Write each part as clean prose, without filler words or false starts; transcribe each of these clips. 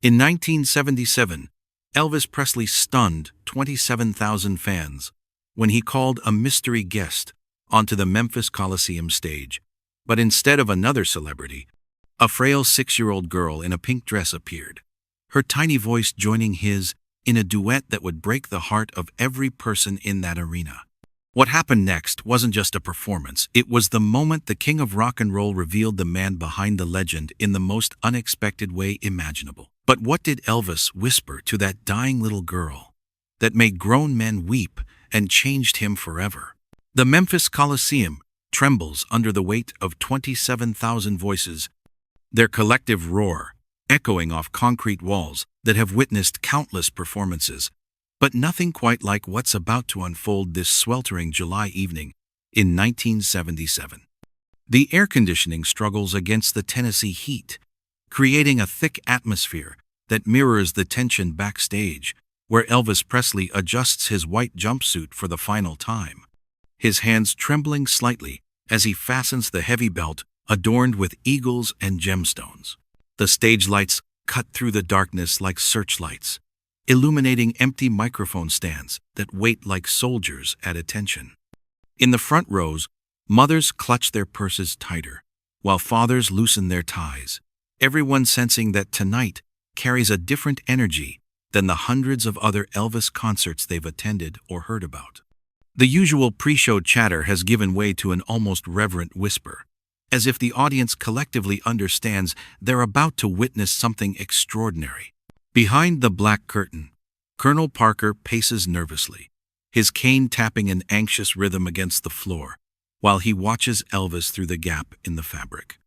In 1977, Elvis Presley stunned 27,000 fans when he called a mystery guest onto the Memphis Coliseum stage. But instead of another celebrity, a frail 6-year-old girl in a pink dress appeared, her tiny voice joining his in a duet that would break the heart of every person in that arena. What happened next wasn't just a performance, it was the moment the king of rock and roll revealed the man behind the legend in the most unexpected way imaginable. But what did Elvis whisper to that dying little girl that made grown men weep and changed him forever? The Memphis Coliseum trembles under the weight of 27,000 voices, their collective roar echoing off concrete walls that have witnessed countless performances. But nothing quite like what's about to unfold this sweltering July evening in 1977. The air conditioning struggles against the Tennessee heat, creating a thick atmosphere that mirrors the tension backstage, where Elvis Presley adjusts his white jumpsuit for the final time, his hands trembling slightly as he fastens the heavy belt adorned with eagles and gemstones. The stage lights cut through the darkness like searchlights, illuminating empty microphone stands that wait like soldiers at attention. In the front rows, mothers clutch their purses tighter, while fathers loosen their ties, everyone sensing that tonight carries a different energy than the hundreds of other Elvis concerts they've attended or heard about. The usual pre-show chatter has given way to an almost reverent whisper, as if the audience collectively understands they're about to witness something extraordinary. Behind the black curtain, Colonel Parker paces nervously, his cane tapping an anxious rhythm against the floor, while he watches Elvis through the gap in the fabric.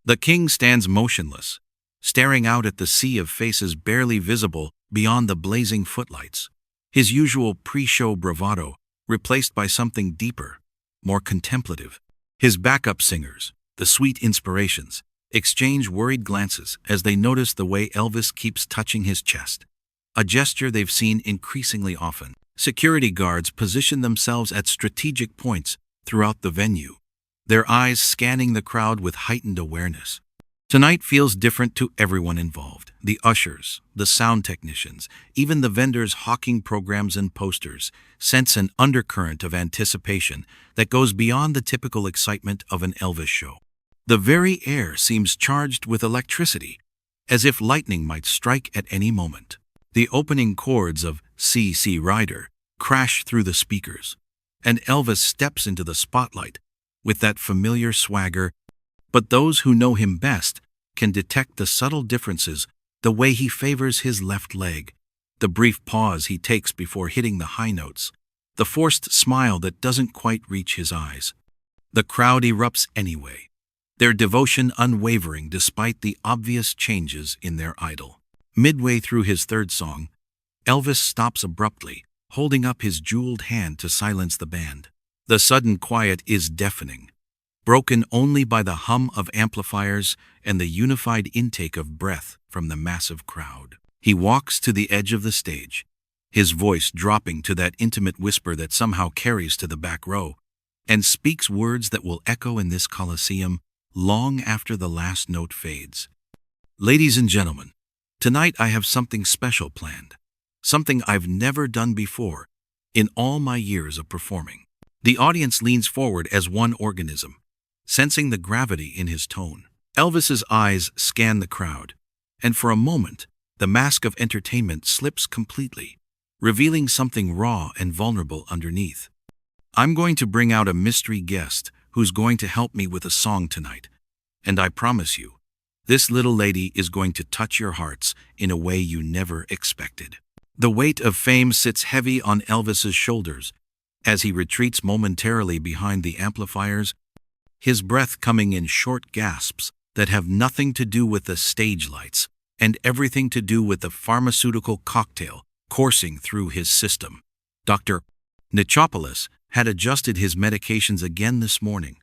The king stands motionless, staring out at the sea of faces barely visible beyond the blazing footlights, his usual pre-show bravado replaced by something deeper, more contemplative. His backup singers, the sweet inspirations, exchange worried glances as they notice the way Elvis keeps touching his chest, a gesture they've seen increasingly often. Security guards position themselves at strategic points throughout the venue, their eyes scanning the crowd with heightened awareness. Tonight feels different to everyone involved: the ushers, the sound technicians, even the vendors hawking programs and posters sense an undercurrent of anticipation that goes beyond the typical excitement of an Elvis show. The very air seems charged with electricity, as if lightning might strike at any moment. The opening chords of C.C. Rider crash through the speakers, and Elvis steps into the spotlight with that familiar swagger. But those who know him best can detect the subtle differences: the way he favors his left leg, the brief pause he takes before hitting the high notes, the forced smile that doesn't quite reach his eyes. The crowd erupts anyway, their devotion unwavering despite the obvious changes in their idol. Midway through his third song, Elvis stops abruptly, holding up his jeweled hand to silence the band. The sudden quiet is deafening, broken only by the hum of amplifiers and the unified intake of breath from the massive crowd. He walks to the edge of the stage, his voice dropping to that intimate whisper that somehow carries to the back row, and speaks words that will echo in this Coliseum long after the last note fades. Ladies and gentlemen, tonight I have something special planned, something I've never done before in all my years of performing. The audience leans forward as one organism, sensing the gravity in his tone. Elvis's eyes scan the crowd, and for a moment, the mask of entertainment slips completely, revealing something raw and vulnerable underneath. I'm going to bring out a mystery guest who's going to help me with a song tonight, and I promise you, this little lady is going to touch your hearts in a way you never expected. The weight of fame sits heavy on Elvis's shoulders as he retreats momentarily behind the amplifiers, his breath coming in short gasps that have nothing to do with the stage lights and everything to do with the pharmaceutical cocktail coursing through his system. Dr. Nichopoulos had adjusted his medications again this morning,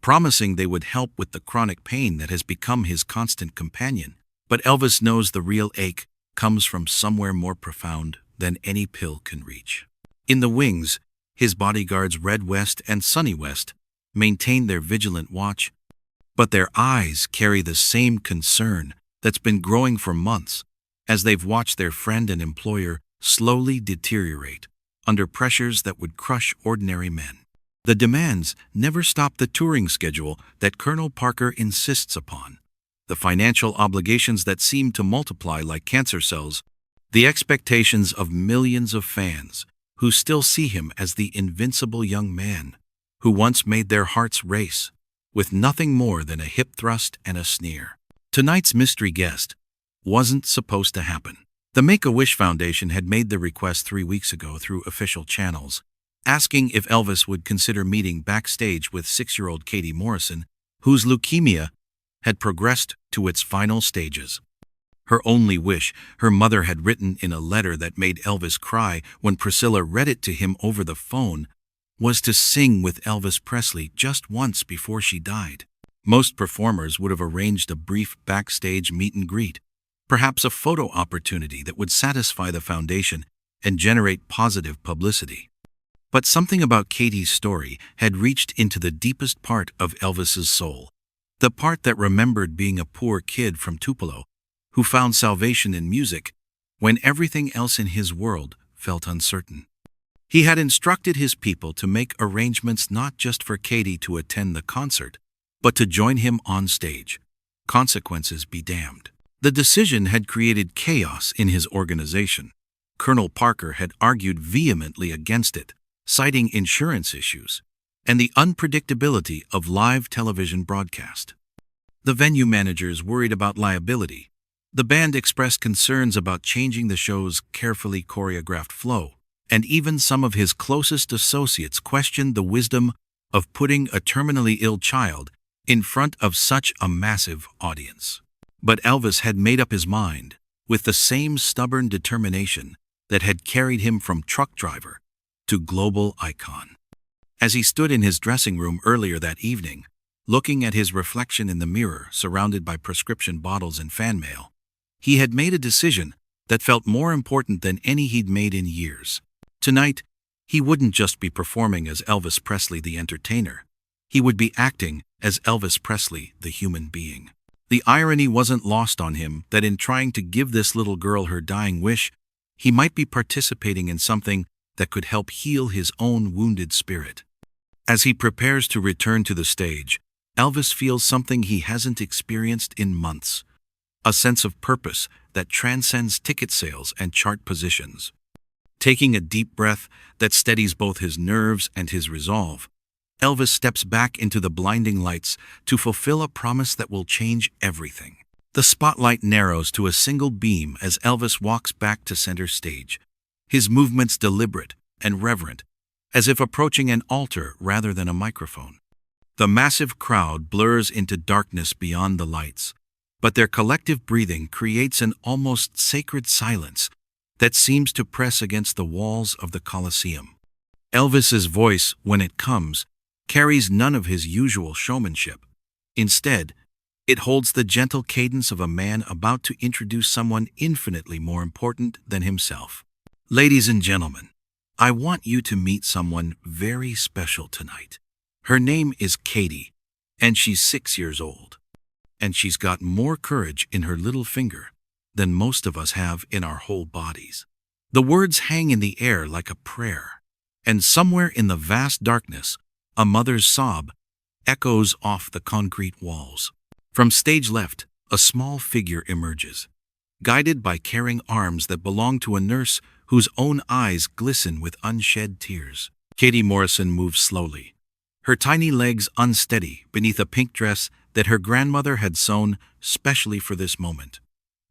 promising they would help with the chronic pain that has become his constant companion. But Elvis knows the real ache comes from somewhere more profound than any pill can reach. In the wings, his bodyguards Red West and Sonny West maintain their vigilant watch, but their eyes carry the same concern that's been growing for months: as they've watched their friend and employer slowly deteriorate under pressures that would crush ordinary men. The demands never stop the touring schedule that Colonel Parker insists upon, the financial obligations that seem to multiply like cancer cells, the expectations of millions of fans who still see him as the invincible young man who once made their hearts race with nothing more than a hip thrust and a sneer. Tonight's mystery guest wasn't supposed to happen. The Make-A-Wish Foundation had made the request 3 weeks ago through official channels, asking if Elvis would consider meeting backstage with 6-year-old Katie Morrison, whose leukemia had progressed to its final stages. Her only wish, her mother had written in a letter that made Elvis cry when Priscilla read it to him over the phone, was to sing with Elvis Presley just once before she died. Most performers would have arranged a brief backstage meet and greet, perhaps a photo opportunity that would satisfy the foundation and generate positive publicity. But something about Katie's story had reached into the deepest part of Elvis's soul, the part that remembered being a poor kid from Tupelo who found salvation in music when everything else in his world felt uncertain. He had instructed his people to make arrangements not just for Katie to attend the concert, but to join him on stage. Consequences be damned. The decision had created chaos in his organization. Colonel Parker had argued vehemently against it, citing insurance issues and the unpredictability of live television broadcast. The venue managers worried about liability. The band expressed concerns about changing the show's carefully choreographed flow, and even some of his closest associates questioned the wisdom of putting a terminally ill child in front of such a massive audience. But Elvis had made up his mind, with the same stubborn determination that had carried him from truck driver to global icon. As he stood in his dressing room earlier that evening, looking at his reflection in the mirror surrounded by prescription bottles and fan mail, he had made a decision that felt more important than any he'd made in years. Tonight, he wouldn't just be performing as Elvis Presley the entertainer. He would be acting as Elvis Presley the human being. The irony wasn't lost on him that in trying to give this little girl her dying wish, he might be participating in something that could help heal his own wounded spirit. As he prepares to return to the stage, Elvis feels something he hasn't experienced in months, a sense of purpose that transcends ticket sales and chart positions. Taking a deep breath that steadies both his nerves and his resolve, Elvis steps back into the blinding lights to fulfill a promise that will change everything. The spotlight narrows to a single beam as Elvis walks back to center stage, his movements deliberate and reverent, as if approaching an altar rather than a microphone. The massive crowd blurs into darkness beyond the lights, but their collective breathing creates an almost sacred silence that seems to press against the walls of the Coliseum. Elvis's voice, when it comes, carries none of his usual showmanship. Instead, it holds the gentle cadence of a man about to introduce someone infinitely more important than himself. Ladies and gentlemen, I want you to meet someone very special tonight. Her name is Katie, and she's 6 years old. And she's got more courage in her little finger than most of us have in our whole bodies. The words hang in the air like a prayer, and somewhere in the vast darkness, a mother's sob echoes off the concrete walls. From stage left, a small figure emerges, guided by caring arms that belong to a nurse whose own eyes glisten with unshed tears. Katie Morrison moves slowly, her tiny legs unsteady beneath a pink dress that her grandmother had sewn specially for this moment,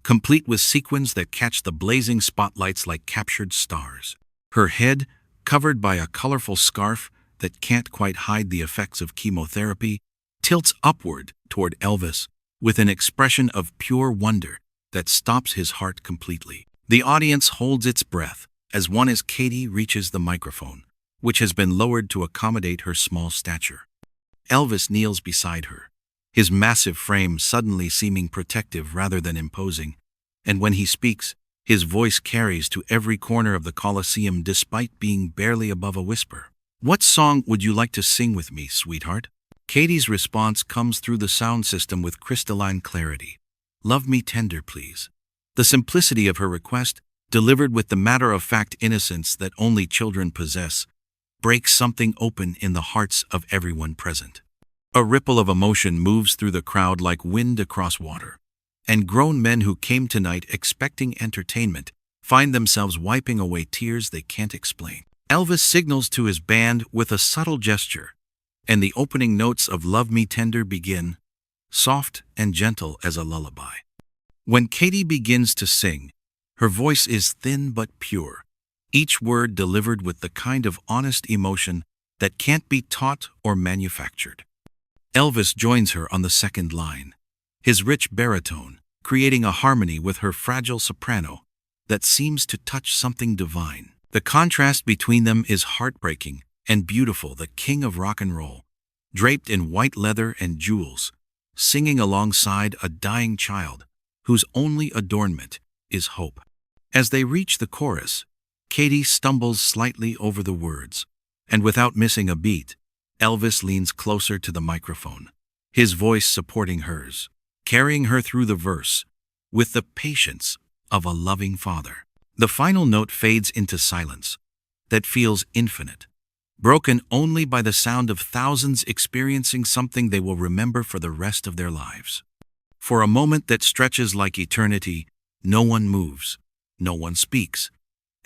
complete with sequins that catch the blazing spotlights like captured stars. Her head, covered by a colorful scarf that can't quite hide the effects of chemotherapy, tilts upward toward Elvis with an expression of pure wonder that stops his heart completely. The audience holds its breath as one as Katie reaches the microphone, which has been lowered to accommodate her small stature. Elvis kneels beside her, his massive frame suddenly seeming protective rather than imposing, and when he speaks, his voice carries to every corner of the Coliseum despite being barely above a whisper. "What song would you like to sing with me, sweetheart?" Katie's response comes through the sound system with crystalline clarity. "Love Me Tender, Please." The simplicity of her request, delivered with the matter-of-fact innocence that only children possess, breaks something open in the hearts of everyone present. A ripple of emotion moves through the crowd like wind across water, and grown men who came tonight expecting entertainment find themselves wiping away tears they can't explain. Elvis signals to his band with a subtle gesture, and the opening notes of Love Me Tender begin, soft and gentle as a lullaby. When Katie begins to sing, her voice is thin but pure, each word delivered with the kind of honest emotion that can't be taught or manufactured. Elvis joins her on the second line, his rich baritone creating a harmony with her fragile soprano that seems to touch something divine. The contrast between them is heartbreaking and beautiful. The king of rock and roll, draped in white leather and jewels, singing alongside a dying child whose only adornment is hope. As they reach the chorus, Katie stumbles slightly over the words, and without missing a beat, Elvis leans closer to the microphone, his voice supporting hers, carrying her through the verse with the patience of a loving father. The final note fades into silence that feels infinite, broken only by the sound of thousands experiencing something they will remember for the rest of their lives. For a moment that stretches like eternity, no one moves, no one speaks,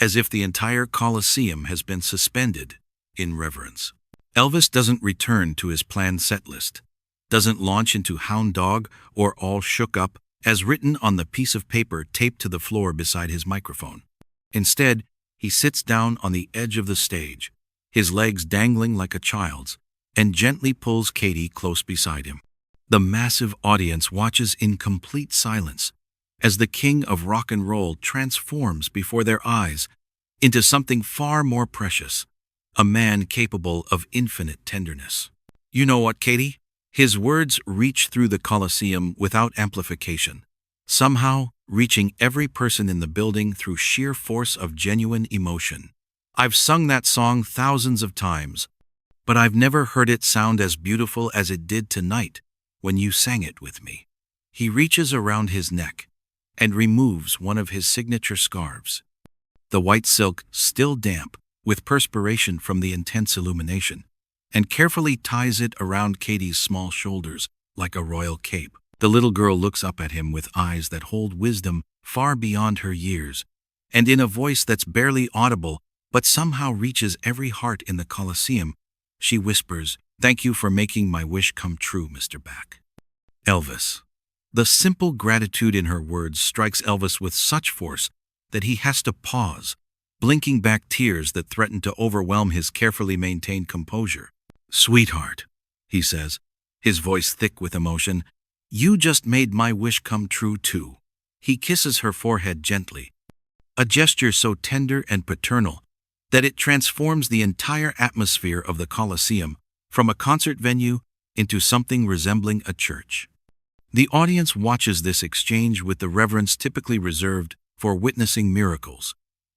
as if the entire Coliseum has been suspended in reverence. Elvis doesn't return to his planned set list, doesn't launch into Hound Dog or All Shook Up as written on the piece of paper taped to the floor beside his microphone. Instead, he sits down on the edge of the stage, his legs dangling like a child's, and gently pulls Katie close beside him. The massive audience watches in complete silence as the king of rock and roll transforms before their eyes into something far more precious, a man capable of infinite tenderness. You know what, Katie? His words reach through the Coliseum without amplification, somehow reaching every person in the building through sheer force of genuine emotion. I've sung that song thousands of times, but I've never heard it sound as beautiful as it did tonight when you sang it with me. He reaches around his neck and removes one of his signature scarves, the white silk still damp with perspiration from the intense illumination, and carefully ties it around Katie's small shoulders like a royal cape. The little girl looks up at him with eyes that hold wisdom far beyond her years, and in a voice that's barely audible but somehow reaches every heart in the Coliseum, she whispers, "Thank you for making my wish come true, Mr. Back." Elvis. The simple gratitude in her words strikes Elvis with such force that he has to pause, blinking back tears that threaten to overwhelm his carefully maintained composure. "Sweetheart," he says, his voice thick with emotion, "you just made my wish come true too." He kisses her forehead gently, a gesture so tender and paternal that it transforms the entire atmosphere of the Coliseum from a concert venue into something resembling a church. The audience watches this exchange with the reverence typically reserved for witnessing miracles,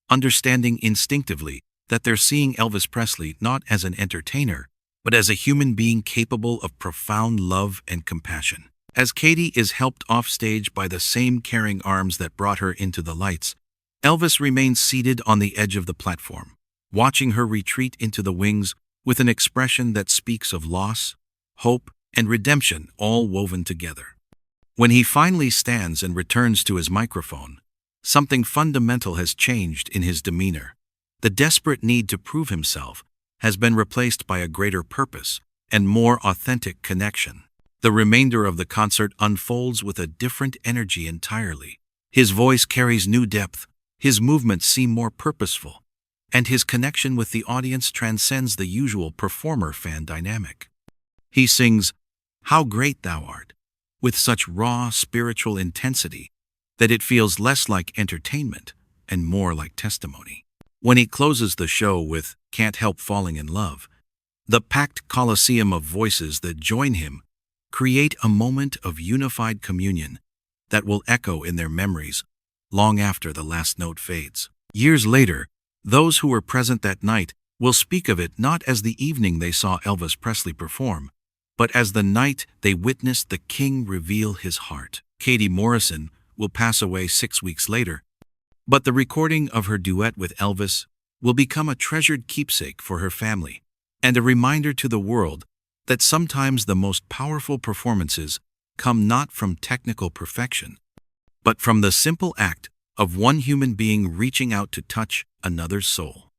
understanding instinctively that they're seeing Elvis Presley not as an entertainer, but as a human being capable of profound love and compassion. As Katie is helped off stage by the same caring arms that brought her into the lights, Elvis remains seated on the edge of the platform, watching her retreat into the wings with an expression that speaks of loss, hope, and redemption all woven together. When he finally stands and returns to his microphone, something fundamental has changed in his demeanor. The desperate need to prove himself has been replaced by a greater purpose and more authentic connection. The remainder of the concert unfolds with a different energy entirely. His voice carries new depth, his movements seem more purposeful, and his connection with the audience transcends the usual performer-fan dynamic. He sings, "How Great Thou Art," with such raw spiritual intensity that it feels less like entertainment and more like testimony. When he closes the show with "Can't Help Falling in Love," the packed Coliseum of voices that join him create a moment of unified communion that will echo in their memories long after the last note fades. Years later, those who were present that night will speak of it not as the evening they saw Elvis Presley perform, but as the night they witnessed the king reveal his heart. Katie Morrison will pass away 6 weeks later, but the recording of her duet with Elvis will become a treasured keepsake for her family and a reminder to the world that sometimes the most powerful performances come not from technical perfection, but from the simple act of one human being reaching out to touch another's soul.